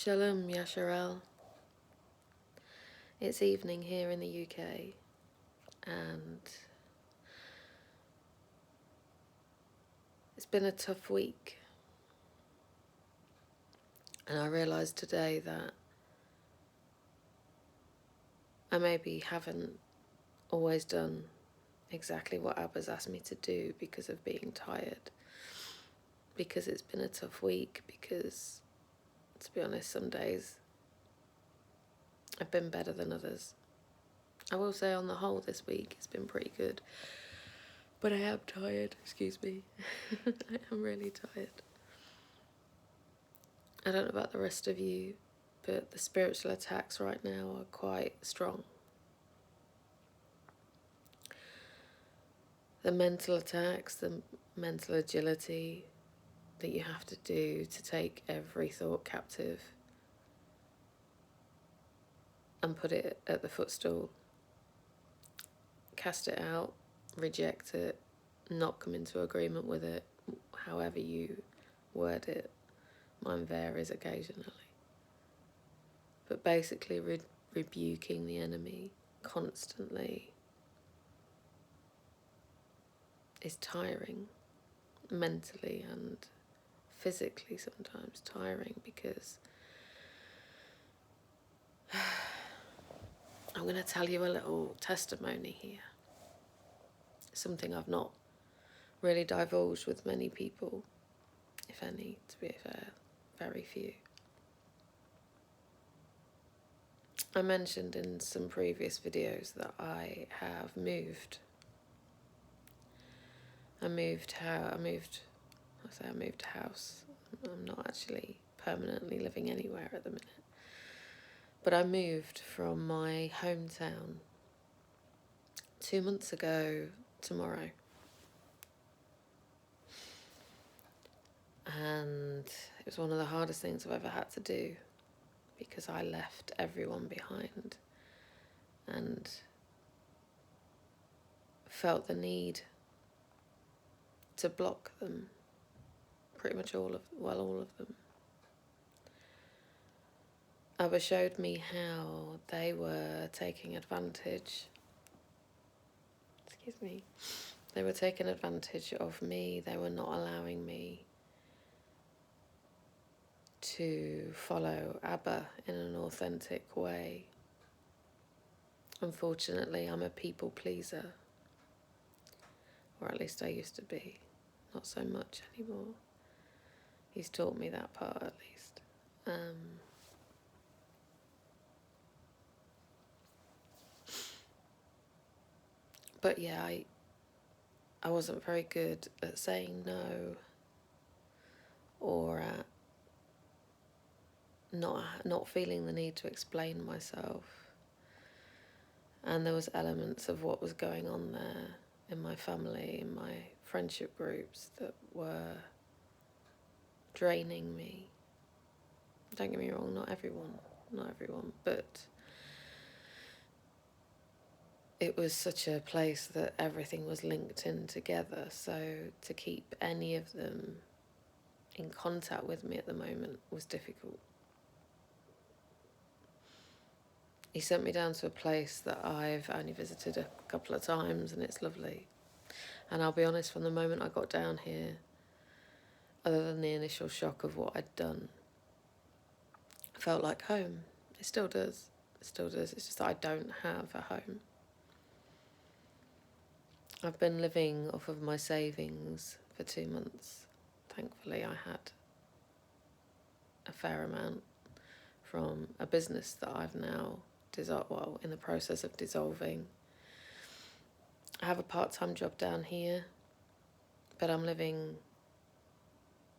Shalum Yashar'AL. It's evening here in the UK, and it's been a tough week. And I realised today that I maybe haven't always done exactly what Abba's asked me to do because of being tired. Because it's been a tough week, because, to be honest, some days have been better than others. I will say on the whole this week it's been pretty good. But I am tired, excuse me. I am really tired. I don't know about the rest of you, but the spiritual attacks right now are quite strong. The mental attacks, the mental agility that you have to do to take every thought captive and put it at the footstool. Cast it out, reject it, not come into agreement with it, however you word it. Mine varies occasionally. But basically rebuking the enemy constantly is tiring, mentally and physically sometimes tiring, because I'm going to tell you a little testimony here. Something I've not really divulged with many people, if any, to be fair, very few. I mentioned in some previous videos that I have moved. I moved house. I'm not actually permanently living anywhere at the minute. But I moved from my hometown 2 months ago tomorrow. And it was one of the hardest things I've ever had to do, because I left everyone behind and felt the need to block them, pretty much all of them. Abba showed me how they were taking advantage. They were taking advantage of me. They were not allowing me to follow Abba in an authentic way. Unfortunately, I'm a people pleaser, or at least I used to be. Not so much anymore. He's taught me that part, at least. But yeah, I wasn't very good at saying no, or at not feeling the need to explain myself. And there was elements of what was going on there in my family, in my friendship groups, that were draining me. Don't get me wrong, not everyone, but it was such a place that everything was linked in together. So to keep any of them in contact with me at the moment was difficult. He sent me down to a place that I've only visited a couple of times, and it's lovely. And I'll be honest, from the moment I got down here, other than the initial shock of what I'd done, I felt like home. It still does. It's just that I don't have a home. I've been living off of my savings for 2 months. Thankfully, I had a fair amount from a business that I've now in the process of dissolving. I have a part-time job down here, but I'm living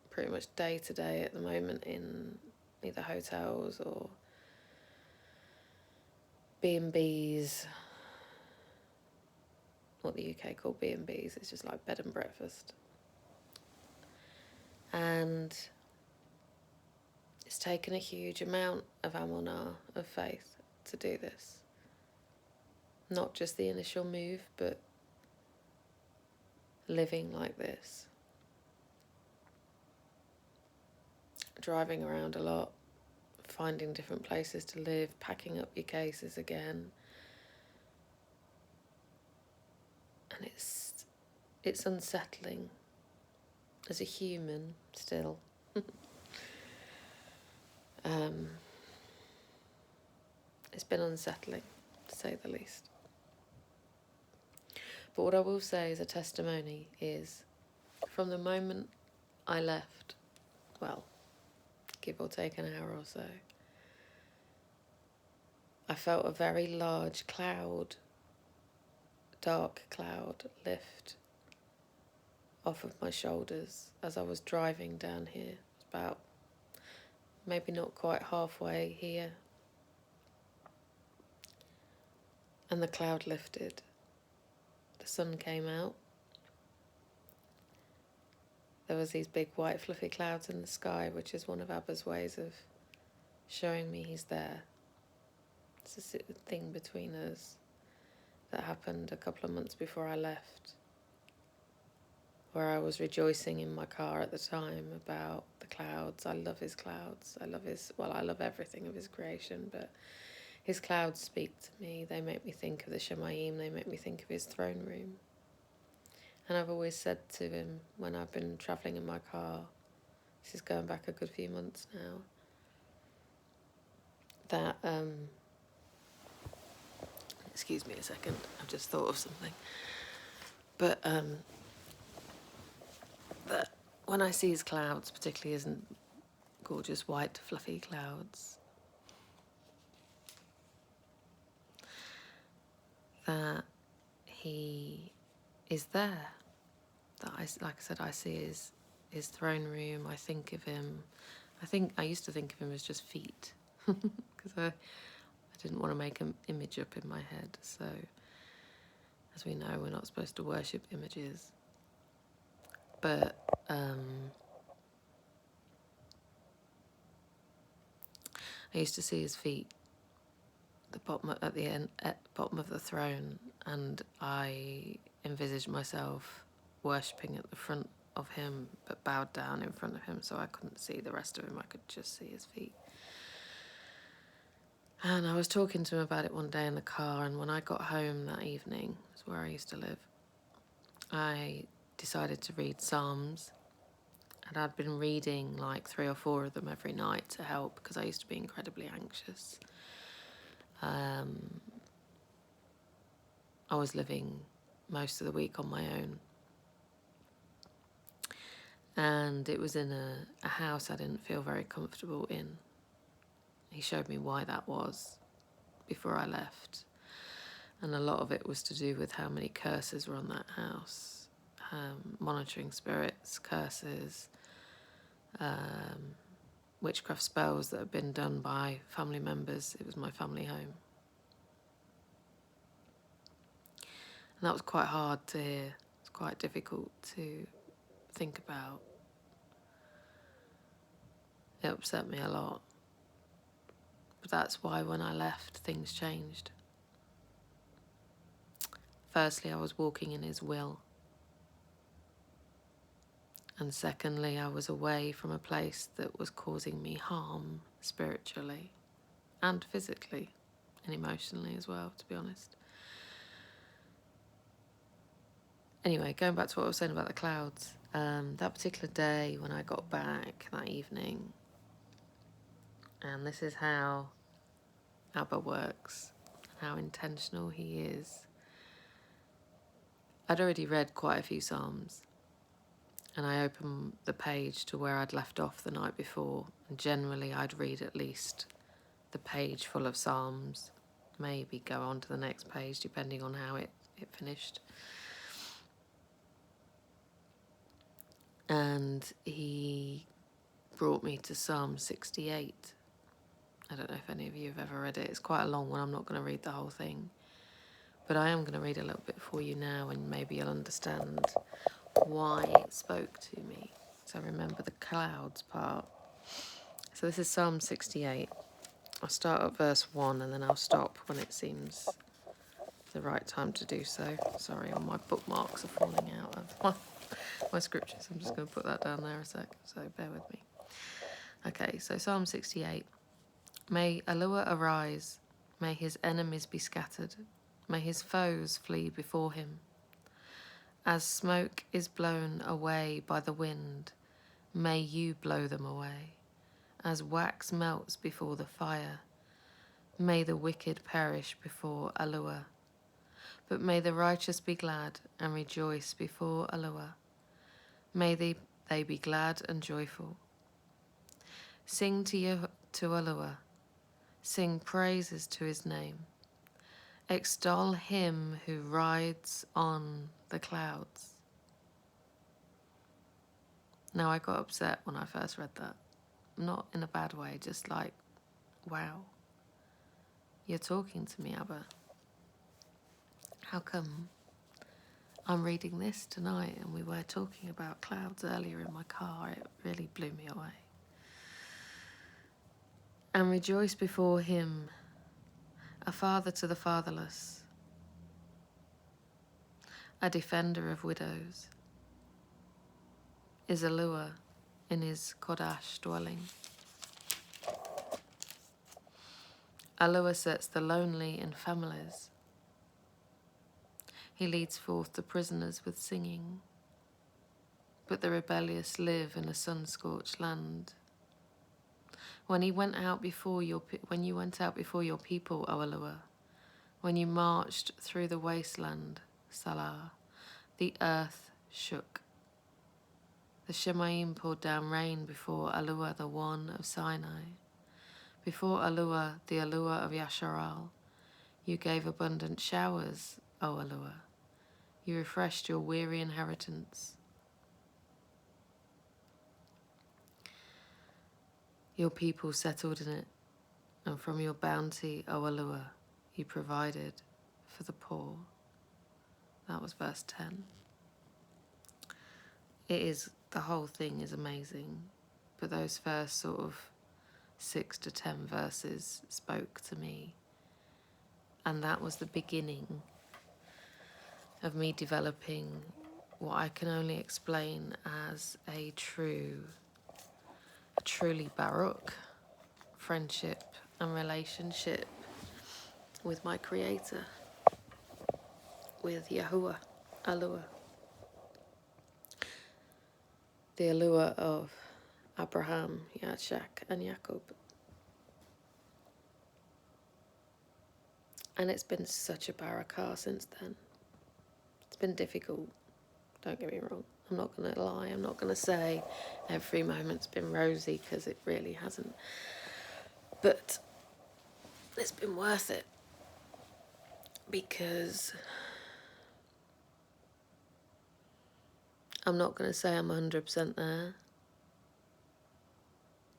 pretty much day to day at the moment in either hotels or B&Bs, what the UK call B&Bs. It's just like bed and breakfast. And it's taken a huge amount of amunah, of faith, to do this. Not just the initial move, but living like this. Driving around a lot, finding different places to live, packing up your cases again. And it's unsettling as a human still. It's been unsettling, to say the least. But what I will say as a testimony is, from the moment I left, well, give or take an hour or so, I felt a very large cloud, dark cloud, lift off of my shoulders as I was driving down here. It's about maybe not quite halfway here. And the cloud lifted. The sun came out. There was these big white fluffy clouds in the sky, which is one of Abba's ways of showing me he's there. It's a thing between us that happened a couple of months before I left, where I was rejoicing in my car at the time about the clouds. I love his clouds. I love everything of his creation, but his clouds speak to me. They make me think of the Shemayim. They make me think of his throne room. And I've always said to him when I've been travelling in my car, this is going back a good few months now, that, excuse me a second, I've just thought of something. But that when I see his clouds, particularly his gorgeous white fluffy clouds, that he is there. That like I said, I see his throne room. I think of him. I used to think of him as just feet, because I didn't want to make an image up in my head. So, as we know, we're not supposed to worship images. But I used to see his feet at the bottom of the throne, and I envisaged myself worshipping at the front of him, but bowed down in front of him, so I couldn't see the rest of him. I could just see his feet. And I was talking to him about it one day in the car, and when I got home that evening, that's where I used to live, I decided to read Psalms, and I'd been reading like 3 or 4 of them every night to help, because I used to be incredibly anxious. I was living most of the week on my own, and it was in a house I didn't feel very comfortable in. He showed me why that was before I left, and a lot of it was to do with how many curses were on that house, monitoring spirits, curses, witchcraft spells that had been done by family members. It was my family home. And that was quite hard to hear. It's quite difficult to think about. It upset me a lot. But that's why when I left, things changed. Firstly, I was walking in his will. And secondly, I was away from a place that was causing me harm spiritually and physically and emotionally as well, to be honest. Anyway, going back to what I was saying about the clouds, that particular day when I got back that evening, and this is how Abba works, how intentional he is. I'd already read quite a few Psalms, and I opened the page to where I'd left off the night before, and generally I'd read at least the page full of Psalms, maybe go on to the next page depending on how it finished. And he brought me to Psalm 68. I don't know if any of you have ever read it. It's quite a long one. I'm not going to read the whole thing. But I am going to read a little bit for you now, and maybe you'll understand why it spoke to me. So remember the clouds part. So this is Psalm 68. I'll start at verse 1 and then I'll stop when it seems the right time to do so. Sorry, all my bookmarks are falling out of my scriptures. I'm just going to put that down there a sec, so bear with me. Okay, so Psalm 68. May YaHUaH arise, may his enemies be scattered, may his foes flee before him. As smoke is blown away by the wind, may you blow them away. As wax melts before the fire, may the wicked perish before YaHUaH. But may the righteous be glad and rejoice before YaHUaH. May they be glad and joyful. Sing to YaHUaH. Sing praises to his name. Extol him who rides on the clouds. Now, I got upset when I first read that. Not in a bad way, just like, wow, you're talking to me, Abba. How come I'm reading this tonight and we were talking about clouds earlier in my car? It really blew me away. And rejoice before him, a father to the fatherless, a defender of widows, is YaHUaH in his Kodash dwelling. YaHUaH sets the lonely in families. He leads forth the prisoners with singing, but the rebellious live in a sun-scorched land. When you went out before your people, O YaHUaH, when you marched through the wasteland, Salah, the earth shook. The Shemaim poured down rain before YaHUaH, the one of Sinai. Before YaHUaH, the YaHUaH of Yashar'AL, you gave abundant showers, O YaHUaH. You refreshed your weary inheritance. Your people settled in it, and from your bounty, O YaHUaH, you provided for the poor. That was verse 10. The whole thing is amazing, but those first sort of 6 to 10 verses spoke to me, and that was the beginning of me developing what I can only explain as a truly Barukah friendship and relationship with my Creator, with YaHUaH, YaHUaH, the YaHUaH of Abraham, Yitzhak, and Jacob. And it's been such a Barukah since then. It's been difficult, don't get me wrong. I'm not going to lie, I'm not going to say every moment's been rosy, because it really hasn't. But it's been worth it, because I'm not going to say I'm 100% there,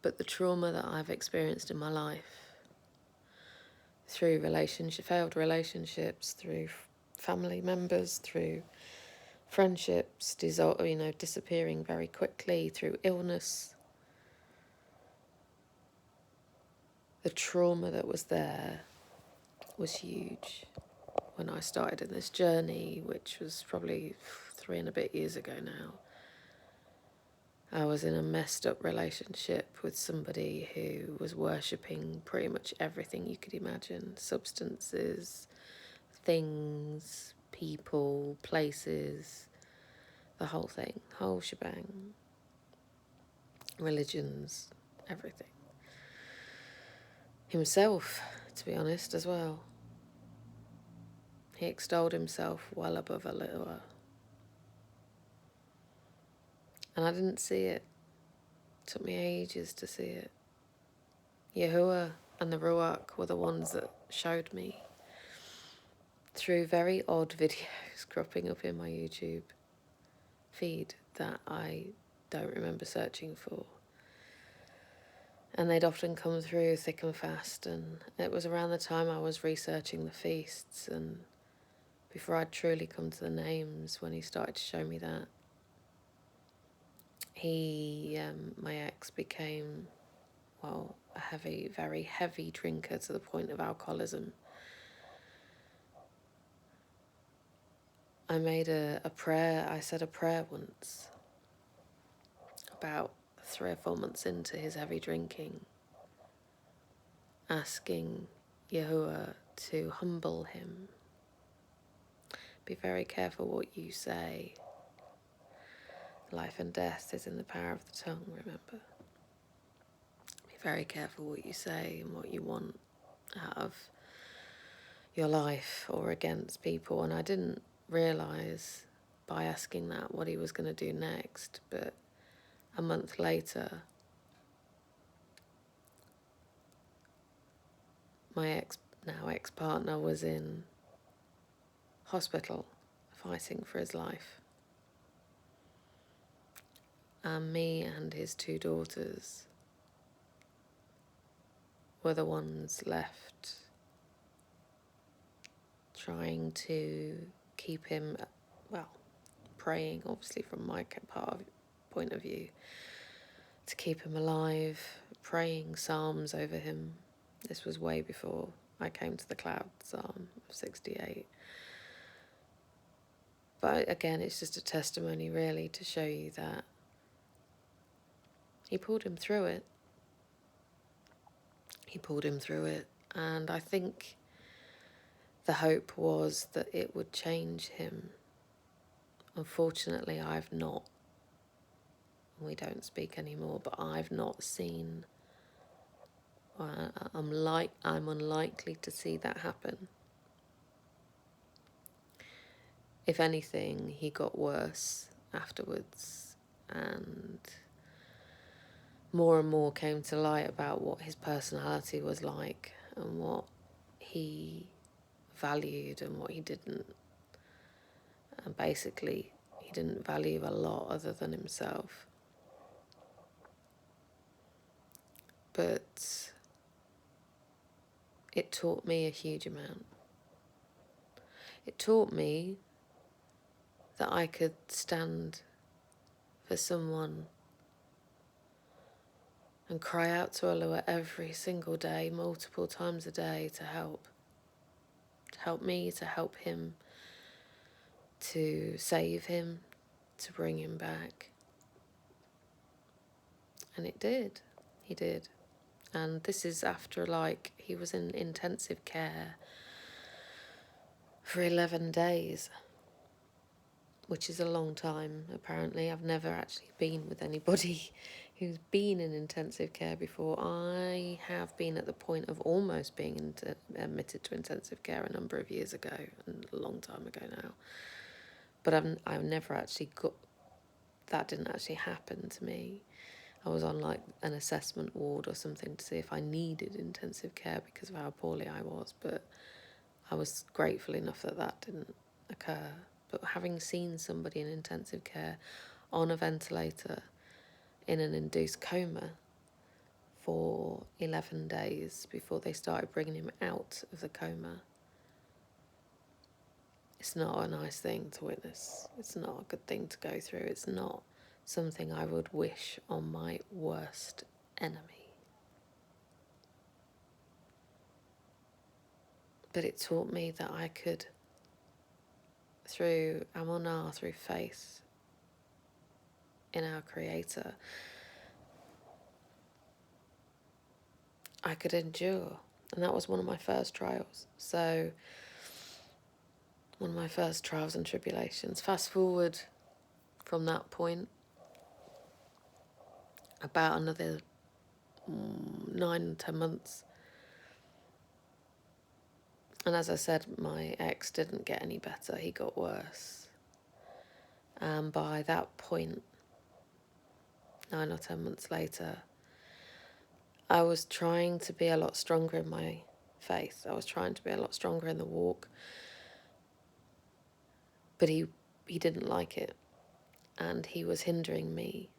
but the trauma that I've experienced in my life, through failed relationships, through family members, through friendships disappearing very quickly, through illness, the trauma that was there was huge. When I started in this journey, which was probably 3 and a bit years ago now, I was in a messed up relationship with somebody who was worshipping pretty much everything you could imagine. Substances, things, people, places, the whole thing, whole shebang. Religions, everything. Himself, to be honest, as well. He extolled himself well above YaHUaH. And I didn't see it. It took me ages to see it. YaHUaH and the Ruach were the ones that showed me, through very odd videos cropping up in my YouTube feed that I don't remember searching for. And they'd often come through thick and fast, and it was around the time I was researching the feasts, and before I'd truly come to the names, when he started to show me that. My ex became, a very heavy drinker, to the point of alcoholism. I made a prayer, I said a prayer once, about 3 or 4 months into his heavy drinking. asking YaHUaH to humble him. Be very careful what you say. Life and death is in the power of the tongue, remember. Be very careful what you say and what you want out of your life or against people. And I didn't realise by asking that what he was going to do next, but a month later, my now ex-partner was in hospital fighting for his life. And me and his 2 daughters were the ones left trying to keep him, well, praying, obviously from my point of view, to keep him alive, praying psalms over him. This was way before I came to the cloud psalm of 68. But again, it's just a testimony really to show you that he pulled him through it. He pulled him through it. And I think the hope was that it would change him. Unfortunately, I've not. We don't speak anymore, but I've not seen. I'm unlikely to see that happen. If anything, he got worse afterwards, and more came to light about what his personality was like and what he valued and what he didn't. And basically, he didn't value a lot other than himself. But it taught me a huge amount. It taught me that I could stand for someone and cry out to Allah every single day, multiple times a day, to help. To help me, to help him, to save him, to bring him back. And it did. He did. And this is after, he was in intensive care for 11 days, which is a long time, apparently. I've never actually been with anybody who's been in intensive care before. I have been at the point of almost being admitted to intensive care a number of years ago, and a long time ago now. But I've never actually that didn't actually happen to me. I was on an assessment ward or something to see if I needed intensive care because of how poorly I was, but I was grateful enough that didn't occur. But having seen somebody in intensive care on a ventilator in an induced coma for 11 days before they started bringing him out of the coma, it's not a nice thing to witness. It's not a good thing to go through. It's not something I would wish on my worst enemy. But it taught me that I could, through amunah, through faith in our Creator, I could endure. And that was one of my first trials. So, one of my first trials and tribulations. Fast forward from that point, about another 9 or 10 months. And as I said, my ex didn't get any better. He got worse. And by that point, 9 or 10 months later, I was trying to be a lot stronger in my faith. I was trying to be a lot stronger in the walk. But he didn't like it. And he was hindering me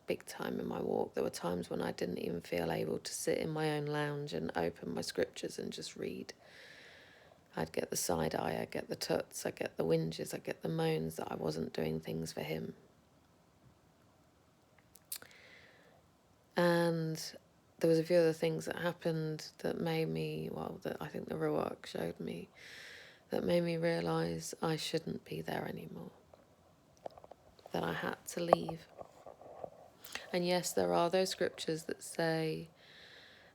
big time in my walk. There were times when I didn't even feel able to sit in my own lounge and open my scriptures and just read. I'd get the side eye, I'd get the tuts, I'd get the whinges, I'd get the moans that I wasn't doing things for him. And there was a few other things that happened that made me, that I think the YaHUaH showed me, that made me realise I shouldn't be there anymore. That I had to leave. And yes, there are those scriptures that say,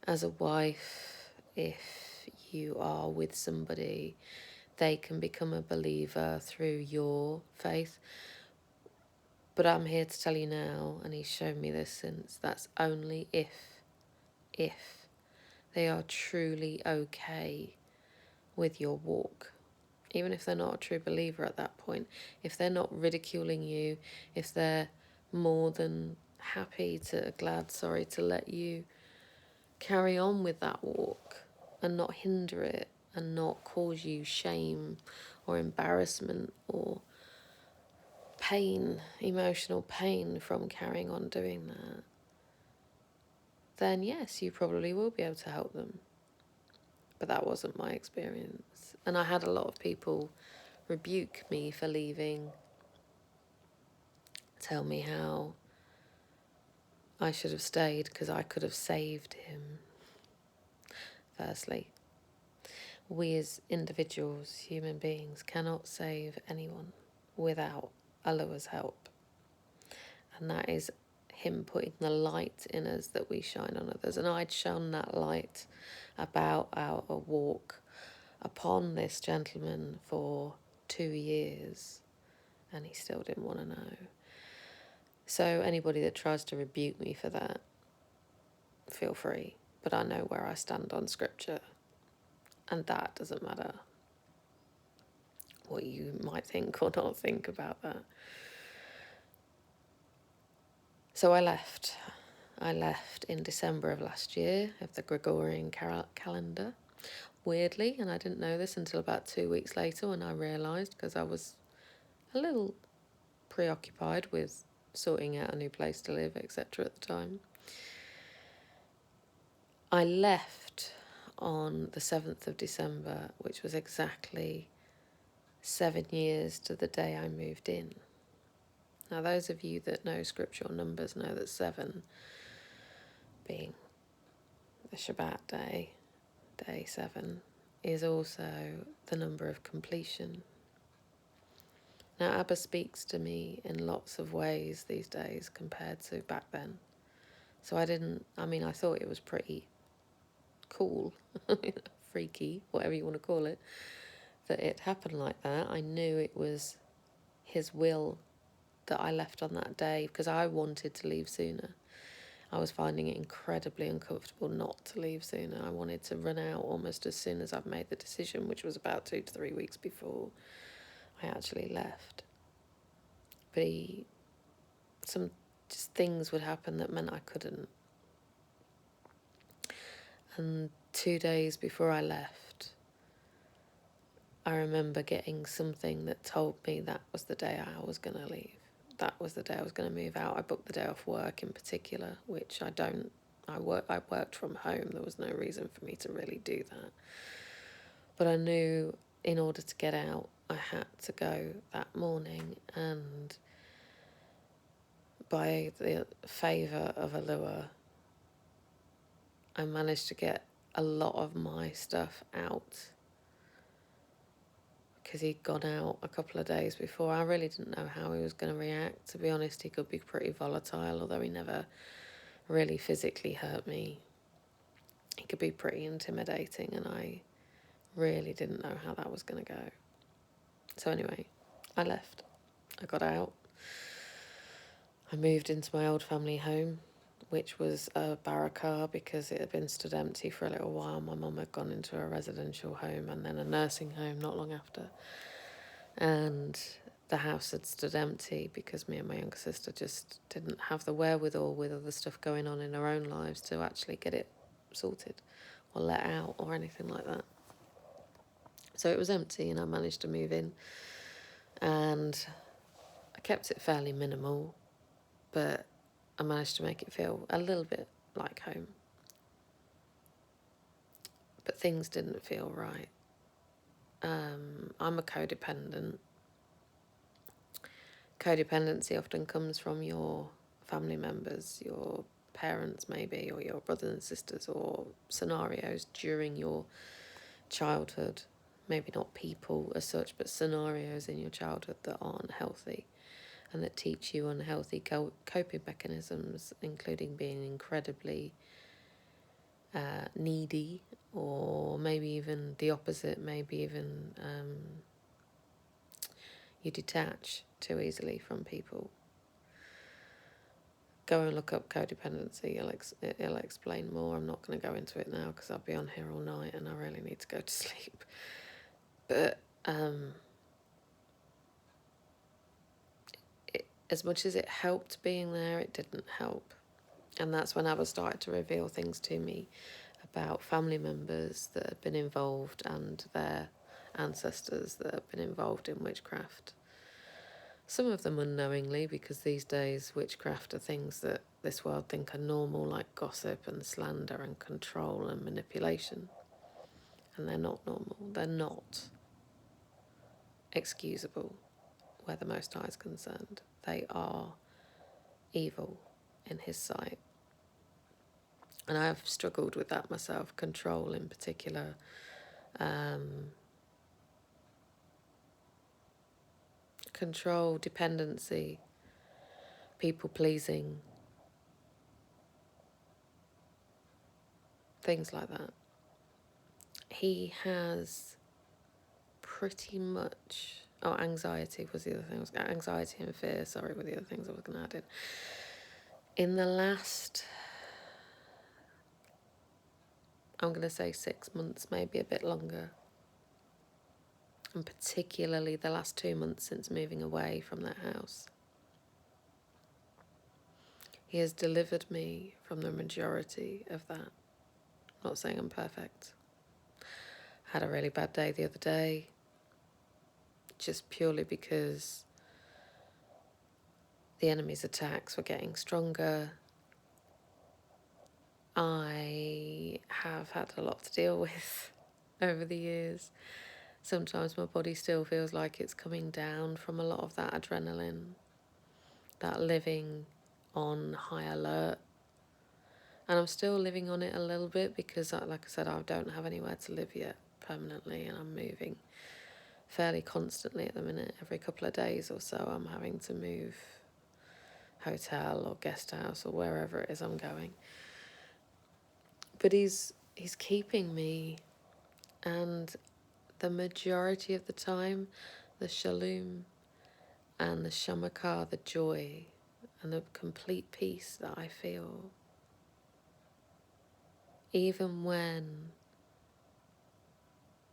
as a wife, if you are with somebody, they can become a believer through your faith. But I'm here to tell you now, and he's shown me this since, that's only if they are truly okay with your walk. Even if they're not a true believer at that point, if they're not ridiculing you, if they're more than happy to, to let you carry on with that walk and not hinder it and not cause you shame or embarrassment or pain, emotional pain from carrying on doing that, then yes, you probably will be able to help them. But that wasn't my experience. And I had a lot of people rebuke me for leaving, tell me how I should have stayed because I could have saved him. Firstly, we as individuals, human beings, cannot save anyone without Allah's help. And that is him putting the light in us that we shine on others. And I'd shone that light about our walk upon this gentleman for 2 years, and he still didn't want to know. So anybody that tries to rebuke me for that, feel free. But I know where I stand on scripture, and that doesn't matter what you might think or not think about that. So I left. I left in December of last year, of the Gregorian calendar, weirdly, and I didn't know this until about 2 weeks later when I realised, because I was a little preoccupied with sorting out a new place to live, etc. at the time. I left on the 7th of December, which was exactly 7 years to the day I moved in. Now, those of you that know scriptural numbers know that 7 being the Shabbat day, day 7, is also the number of completion. Now, Abba speaks to me in lots of ways these days compared to back then. So I thought it was pretty cool, freaky, whatever you want to call it, that it happened like that. I knew it was his will that I left on that day because I wanted to leave sooner. I was finding it incredibly uncomfortable not to leave sooner. I wanted to run out almost as soon as I'd made the decision, which was about 2 to 3 weeks before I actually left. But some just things would happen that meant I couldn't. And 2 days before I left, I remember getting something that told me that was the day I was going to leave. That was the day I was going to move out. I booked the day off work in particular, which I don't. I worked from home. There was no reason for me to really do that. But I knew in order to get out, I had to go that morning. And by the favour of YaHUaH, I managed to get a lot of my stuff out because he'd gone out a couple of days before. I really didn't know how he was going to react. To be honest, he could be pretty volatile, although he never really physically hurt me. He could be pretty intimidating, and I really didn't know how that was going to go. So anyway, I left. I got out. I moved into my old family home, which was a Barukah because it had been stood empty for a little while. My mum had gone into a residential home and then a nursing home not long after. And the house had stood empty because me and my younger sister just didn't have the wherewithal with other stuff going on in our own lives to actually get it sorted or let out or anything like that. So it was empty and I managed to move in. And I kept it fairly minimal, but I managed to make it feel a little bit like home. But things didn't feel right. I'm a codependent. Codependency often comes from your family members, your parents maybe, or your brothers and sisters, or scenarios during your childhood. Maybe not people as such, but scenarios in your childhood that aren't healthy and that teach you unhealthy coping mechanisms, including being incredibly needy, or maybe even the opposite, maybe even you detach too easily from people. Go and look up codependency. It'll explain more. I'm not going to go into it now because I'll be on here all night and I really need to go to sleep. But as much as it helped being there, it didn't help. And that's when Abba started to reveal things to me about family members that had been involved and their ancestors that had been involved in witchcraft. Some of them unknowingly, because these days witchcraft are things that this world think are normal, like gossip and slander and control and manipulation. And they're not normal. They're not excusable where the Most High is concerned. They are evil in his sight. And I've struggled with that myself, control in particular. Control, dependency, people pleasing, things like that. He has pretty much... Oh, anxiety was the other thing. Anxiety and fear, sorry, were the other things I was going to add in. In the last, I'm going to say 6 months, maybe a bit longer, and particularly the last 2 months since moving away from that house, he has delivered me from the majority of that. I'm not saying I'm perfect. Had a really bad day the other day, just purely because the enemy's attacks were getting stronger. I have had a lot to deal with over the years. Sometimes my body still feels like it's coming down from a lot of that adrenaline, that living on high alert. And I'm still living on it a little bit because, like I said, I don't have anywhere to live yet permanently, and I'm moving fairly constantly at the minute. Every couple of days or so I'm having to move hotel or guest house or wherever it is I'm going. But he's keeping me, and the majority of the time, the Shalom and the Shamakah, the joy and the complete peace that I feel, even when,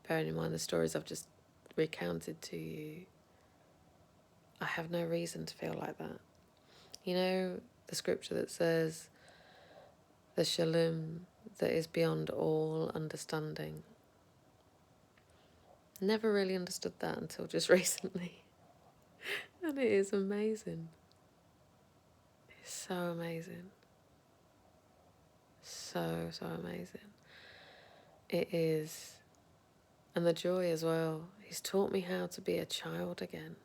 bearing in mind the stories I've just recounted to you, I have no reason to feel like that. You know, the scripture that says, the Shalom that is beyond all understanding. Never really understood that until just recently. And it is amazing. It's so amazing. So, so amazing. It is. And the joy as well. He's taught me how to be a child again.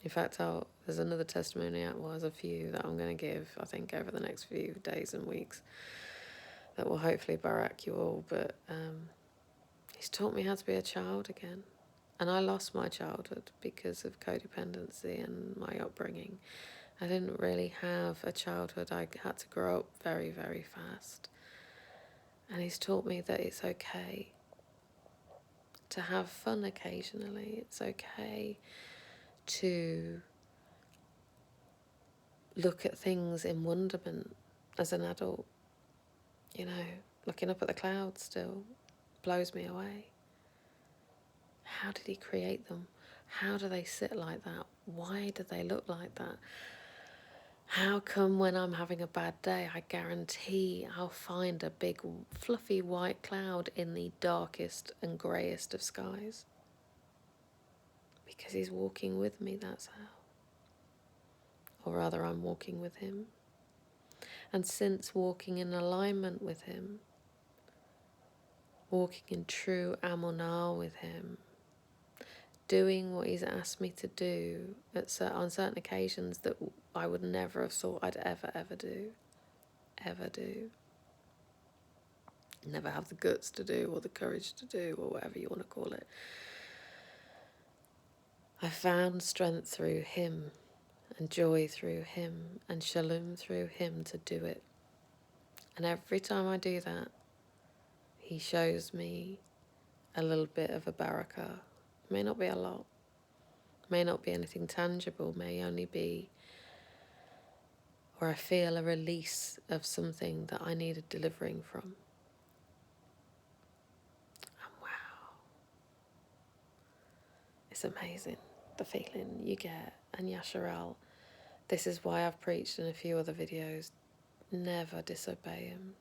In fact, there's another testimony there's a few that I'm going to give, I think, over the next few days and weeks that will hopefully Barak you all. But he's taught me how to be a child again. And I lost my childhood because of codependency and my upbringing. I didn't really have a childhood. I had to grow up very, very fast. And he's taught me that it's okay to have fun occasionally. It's okay to look at things in wonderment as an adult. You know, looking up at the clouds still blows me away. How did he create them? How do they sit like that? Why do they look like that? How come when I'm having a bad day, I guarantee I'll find a big fluffy white cloud in the darkest and greyest of skies? Because he's walking with me, that's how. Or rather, I'm walking with him. And since walking in alignment with him, walking in true amunah with him, doing what he's asked me to do on certain occasions that I would never have thought I'd ever do. Ever do. Never have the guts to do, or the courage to do, or whatever you want to call it. I found strength through him, and joy through him, and shalom through him to do it. And every time I do that, he shows me a little bit of a Barukah. It may not be a lot, may not be anything tangible, may only be where I feel a release of something that I needed delivering from. And wow, it's amazing the feeling you get. And YaShar'AL, this is why I've preached in a few other videos, never disobey him.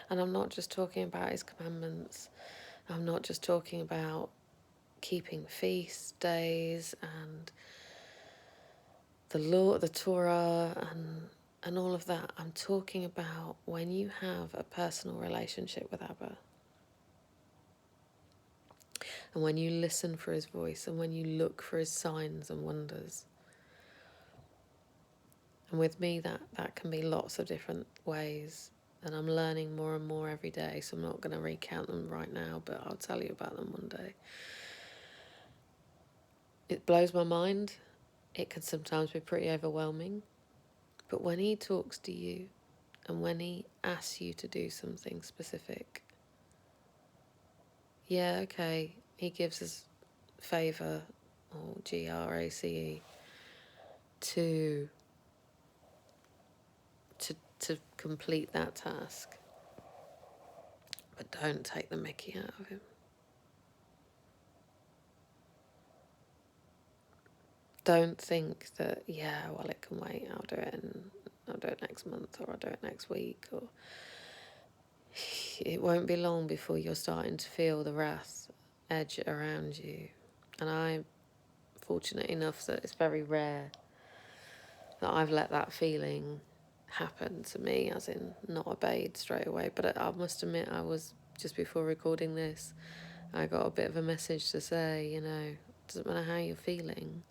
And I'm not just talking about his commandments, I'm not just talking about keeping feast days and the law, the Torah, and all of that. I'm talking about when you have a personal relationship with Abba, and when you listen for his voice, and when you look for his signs and wonders. And with me, that can be lots of different ways, and I'm learning more and more every day, so I'm not going to recount them right now, but I'll tell you about them one day. It blows my mind. It can sometimes be pretty overwhelming, but when he talks to you, and when he asks you to do something specific, yeah, okay, he gives us favour, or GRACE, to complete that task. But don't take the mickey out of him. Don't think that, yeah, well, it can wait, I'll do it next month, or I'll do it next week, or it won't be long before you're starting to feel the wrath edge around you. And I'm fortunate enough that it's very rare that I've let that feeling happen to me, as in not obeyed straight away. But I must admit, I was, just before recording this, I got a bit of a message to say, doesn't matter how you're feeling,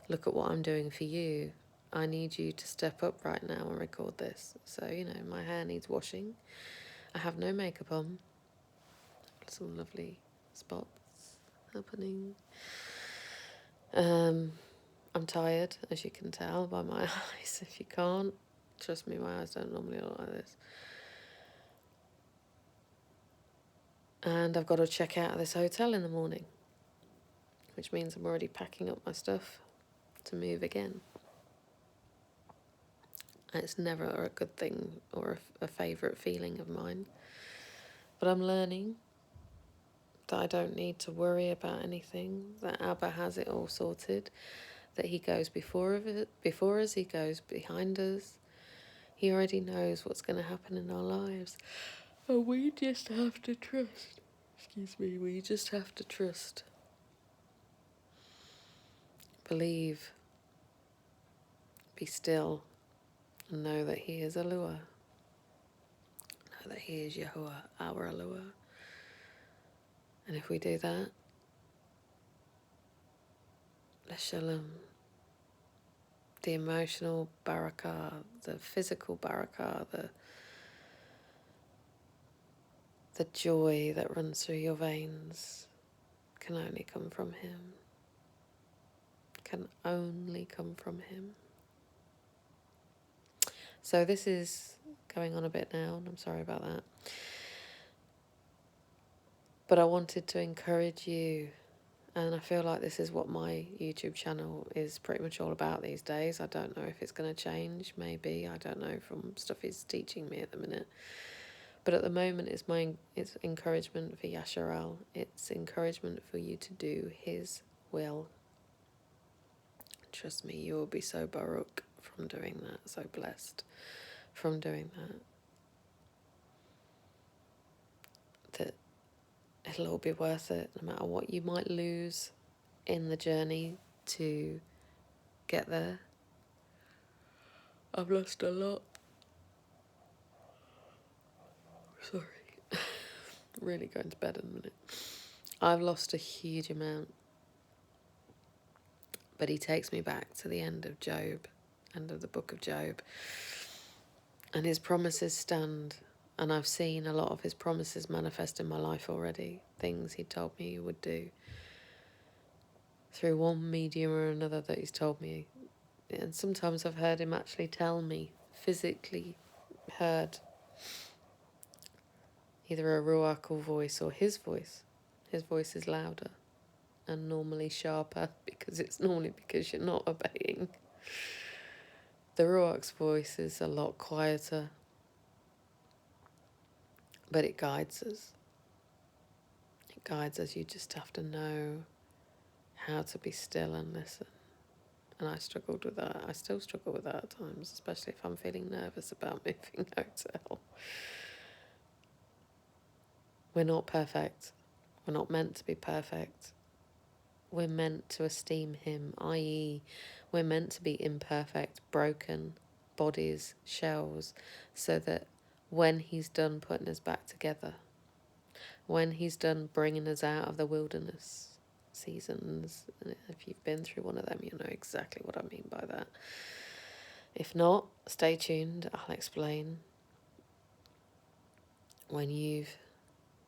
look at what I'm doing for you. I need you to step up right now and record this. So, my hair needs washing. I have no makeup on. Some lovely spots happening. I'm tired, as you can tell by my eyes. If you can't, trust me, my eyes don't normally look like this. And I've got to check out of this hotel in the morning, which means I'm already packing up my stuff to move again. And it's never a good thing or a favourite feeling of mine. But I'm learning that I don't need to worry about anything, that Abba has it all sorted, that he goes before us, he goes behind us. He already knows what's going to happen in our lives. And we just have to trust. We just have to trust. Believe. Be still. And know that he is YaHUaH. Know that he is YaHUaH, our YaHUaH. And if we do that, the Shalom, the emotional Barukah, the physical Barukah, the joy that runs through your veins can only come from him. Can only come from him. So this is going on a bit now, and I'm sorry about that. But I wanted to encourage you, and I feel like this is what my YouTube channel is pretty much all about these days. I don't know if it's going to change, maybe. I don't know from stuff he's teaching me at the minute. But at the moment, it's encouragement for YaShar'AL. It's encouragement for you to do his will. Trust me, you will be so Baruch from doing that, so blessed from doing that it'll all be worth it, no matter what you might lose in the journey to get there. I've lost a lot. Sorry. Really going to bed in a minute. I've lost a huge amount. But he takes me back to the end of Job, end of the book of Job. And his promises stand. And I've seen a lot of his promises manifest in my life already. Things he told me he would do. Through one medium or another that he's told me. And sometimes I've heard him actually tell me physically, heard either a ruach voice or his voice. His voice is louder and normally sharper because you're not obeying. The ruach's voice is a lot quieter, but it guides us. It guides us. You just have to know how to be still and listen. And I struggled with that. I still struggle with that at times, especially if I'm feeling nervous about moving hotel. We're not perfect. We're not meant to be perfect. We're meant to esteem him, i.e., we're meant to be imperfect, broken bodies, shells, so that when he's done putting us back together, when he's done bringing us out of the wilderness seasons, and if you've been through one of them, you know exactly what I mean by that. If not, stay tuned, I'll explain. When you've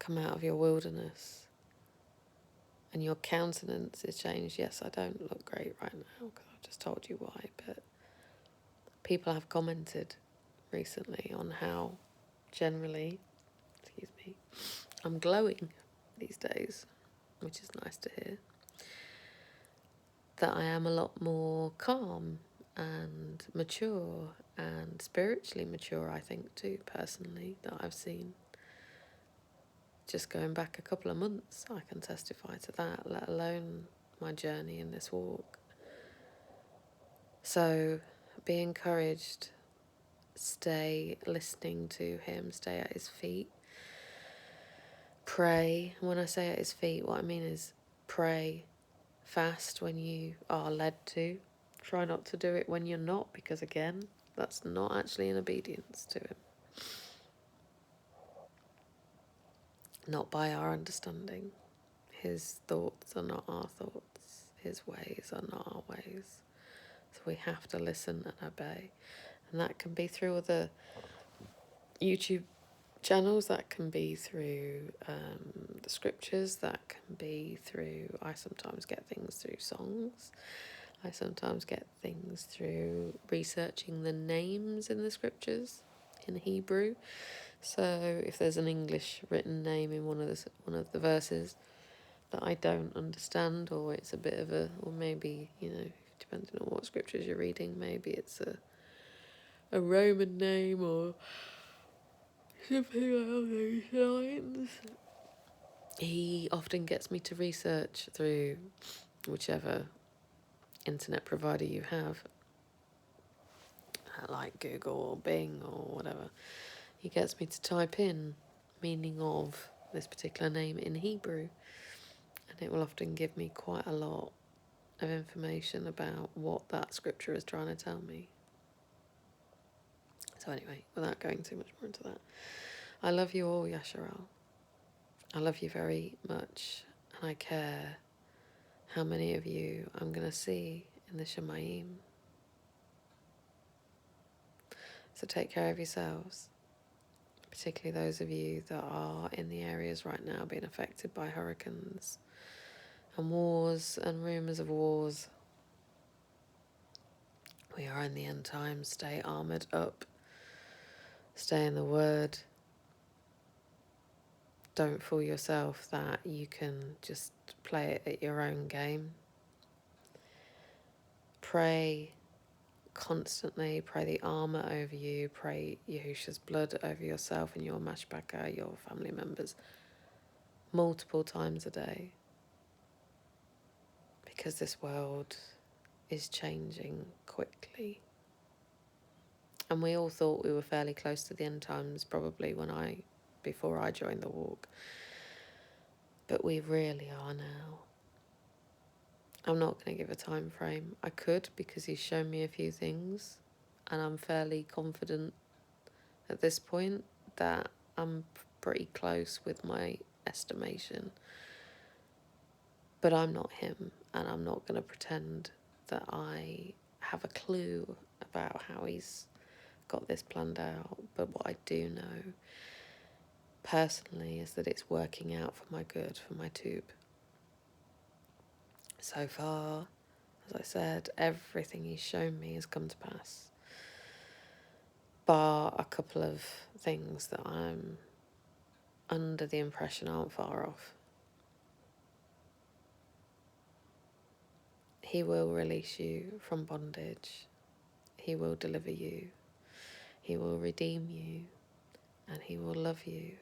come out of your wilderness and your countenance is changed, yes, I don't look great right now because I've just told you why, but people have commented recently on how generally, I'm glowing these days, which is nice to hear. That I am a lot more calm and mature and spiritually mature, I think, too, personally, that I've seen. Just going back a couple of months, I can testify to that, let alone my journey in this walk. So be encouraged, stay listening to him, stay at his feet. Pray. When I say at his feet, what I mean is pray, fast when you are led to. Try not to do it when you're not, because again, that's not actually in obedience to him. Not by our understanding. His thoughts are not our thoughts. His ways are not our ways. So we have to listen and obey. And that can be through other YouTube channels, that can be through the scriptures, that can be through, I sometimes get things through songs. I sometimes get things through researching the names in the scriptures in Hebrew. So if there's an English written name in one of the verses that I don't understand, or it's a bit of or maybe, depending on what scriptures you're reading, maybe it's a Roman name or something along those lines. He often gets me to research through whichever internet provider you have, like Google or Bing or whatever. He gets me to type in meaning of this particular name in Hebrew, and it will often give me quite a lot of information about what that scripture is trying to tell me. So anyway, without going too much more into that, I love you all, YaHUaH. I love you very much, and I care how many of you I'm going to see in the Shemaim. So take care of yourselves, particularly those of you that are in the areas right now being affected by hurricanes and wars and rumours of wars. We are in the end times. Stay armoured up. Stay in the Word. Don't fool yourself that you can just play it at your own game. Pray constantly. Pray the armour over you. Pray YaHUaH's blood over yourself and your mashbaka, your family members, multiple times a day. Because this world is changing quickly. And we all thought we were fairly close to the end times, probably before I joined the walk. But we really are now. I'm not going to give a time frame. I could, because he's shown me a few things, and I'm fairly confident at this point that I'm pretty close with my estimation. But I'm not him, and I'm not going to pretend that I have a clue about how he's got this planned out. But what I do know personally is that it's working out for my good, for my tube. So far, as I said, everything he's shown me has come to pass. bar a couple of things that I'm under the impression aren't far off. He will release you from bondage. He will deliver you. He will redeem you. And he will love you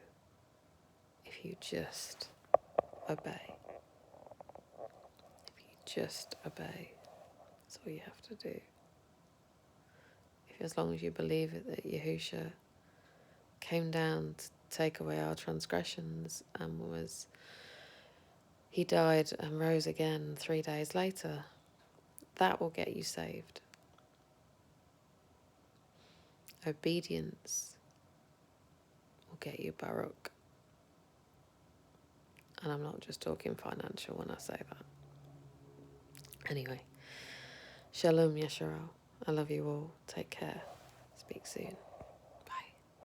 if you just obey. If you just obey. That's all you have to do. As long as you believe it, that YaHUaH came down to take away our transgressions and he died and rose again 3 days later, that will get you saved. Obedience will get you Barukah. And I'm not just talking financial when I say that. Anyway, Shalum Yashar'AL. I love you all. Take care. Speak soon.